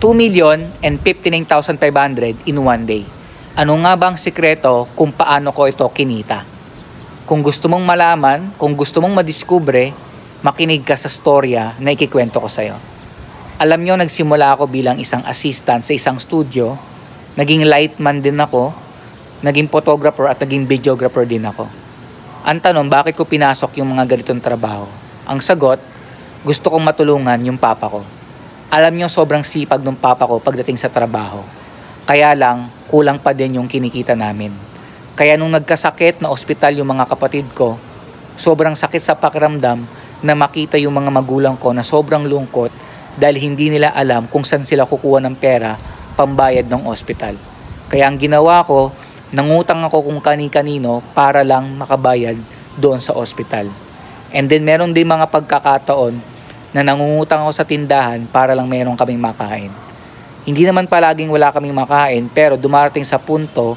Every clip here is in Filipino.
2,059,500 in one day. Ano nga bang sikreto kung paano ko ito kinita? Kung gusto mong malaman, kung gusto mong madiskubre, makinig ka sa storya na ikikwento ko sa'yo. Alam nyo, nagsimula ako bilang isang assistant sa isang studio, naging lightman din ako, naging photographer at naging videographer din ako. Ang tanong, bakit ko pinasok yung mga ganitong trabaho? Ang sagot, gusto kong matulungan yung papa ko. Alam nyo, sobrang sipag ng papa ko pagdating sa trabaho. Kaya lang, kulang pa din yung kinikita namin. Kaya nung nagkasakit na ospital yung mga kapatid ko, sobrang sakit sa pakiramdam na makita yung mga magulang ko na sobrang lungkot dahil hindi nila alam kung saan sila kukuha ng pera pambayad ng ospital. Kaya ang ginawa ko, nangutang ako kung kani-kanino para lang makabayad doon sa ospital. And then meron din mga pagkakataon na nangungutang ako sa tindahan para lang meron kaming makain. Hindi naman palaging wala kaming makain, pero dumarating sa punto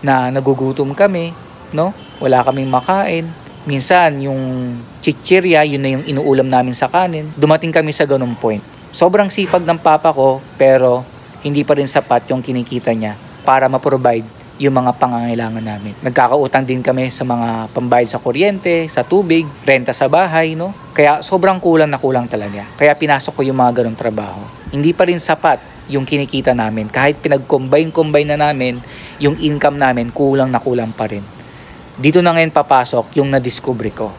na nagugutom kami, no? Wala kaming makain. Minsan yung chichirya, yun na yung inuulam namin sa kanin. Dumating kami sa ganung point. Sobrang sipag ng papa ko, pero hindi pa rin sapat yung kinikita niya para ma-provide yung mga pangangailangan namin. Nagkakautang din kami sa mga pambayad sa kuryente, sa tubig, renta sa bahay, no? Kaya sobrang kulang na kulang talaga. Kaya pinasok ko yung mga ganung trabaho. Hindi pa rin sapat yung kinikita namin. Kahit pinag-combine na namin, yung income namin kulang na kulang pa rin. Dito na ngayon papasok yung na-discover ko.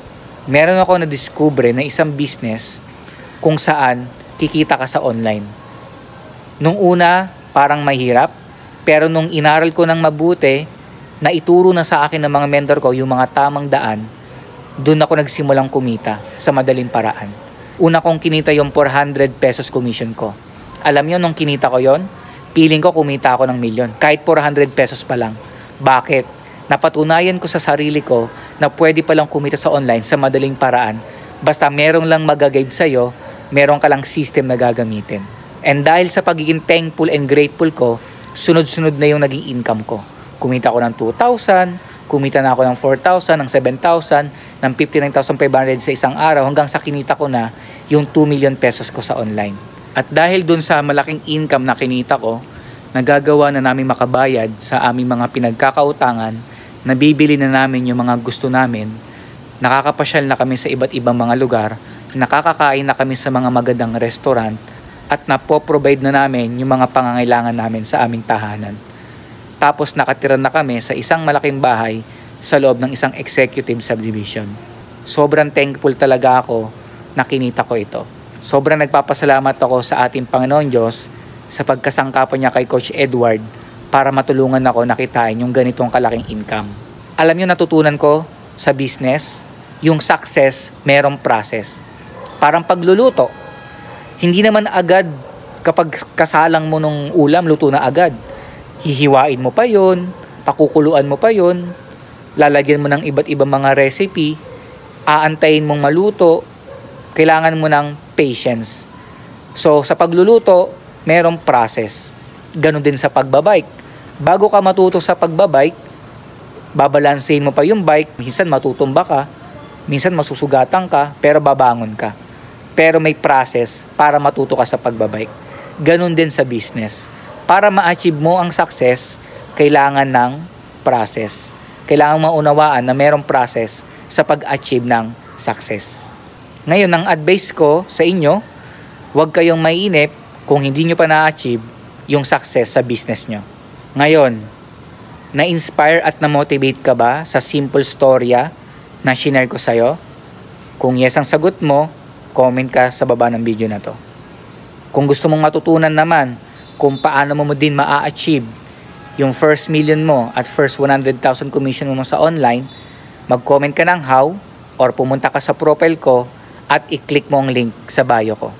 Meron ako na-discover na isang business kung saan kikita ka sa online. Nung una, parang mahirap. Pero nung inaral ko ng mabuti, na ituro na sa akin ng mga mentor ko yung mga tamang daan, doon ako nagsimulang kumita sa madaling paraan. Una kong kinita yung 400 pesos commission ko. Alam nyo, nung kinita ko yon, feeling ko kumita ako ng milyon. Kahit 400 pesos pa lang. Bakit? Napatunayan ko sa sarili ko na pwede palang kumita sa online sa madaling paraan. Basta merong lang mag-guide sa'yo, meron ka lang system na gagamitin. And dahil sa pagiging thankful and grateful ko, sunod-sunod na yung naging income ko. Kumita ako ng 2,000, kumita na ako ng 4,000, ng 7,000, ng 59,500 sa isang araw hanggang sa kinita ko na yung 2 million pesos ko sa online. At dahil dun sa malaking income na kinita ko, nagagawa na namin makabayad sa aming mga pinagkakautangan, nabibili na namin yung mga gusto namin, nakakapasyal na kami sa iba't ibang mga lugar, nakakakain na kami sa mga magandang restaurant, at napoprovide na namin yung mga pangangailangan namin sa aming tahanan. Tapos nakatira na kami sa isang malaking bahay sa loob ng isang executive subdivision. Sobrang thankful talaga ako na kinita ko ito. Sobrang nagpapasalamat ako sa ating Panginoon Diyos sa pagkasangkapan niya kay Coach Edward para matulungan ako nakitain yung ganitong kalaking income. Alam niyo, natutunan ko sa business, yung success merong process. Parang pagluluto, hindi naman agad kapag kasalang mo nung ulam, luto na agad. Hihiwain mo pa yon, pakukuluan mo pa yon, lalagyan mo ng iba't ibang mga recipe, aantayin mong maluto, kailangan mo ng patience. So sa pagluluto, merong process. Ganon din sa pagbabike. Bago ka matuto sa pagbabike, babalansehin mo pa yung bike, minsan matutumba ka, minsan masusugatan ka, pero babangon ka. Pero may process para matuto ka sa pagbabike. Ganon din sa business. Para ma-achieve mo ang success, kailangan ng process. Kailangan maunawaan na merong process sa pag-achieve ng success. Ngayon, ang advice ko sa inyo, huwag kayong mainip kung hindi nyo pa na-achieve yung success sa business nyo. Ngayon, na-inspire at na-motivate ka ba sa simple storya na shinare ko sa'yo? Kung yes ang sagot mo, comment ka sa baba ng video na to. Kung gusto mong matutunan naman kung paano mo din ma-achieve yung first million mo at first 100,000 commission mo sa online, mag-comment ka ng how or pumunta ka sa profile ko at i-click mo ang link sa bio ko.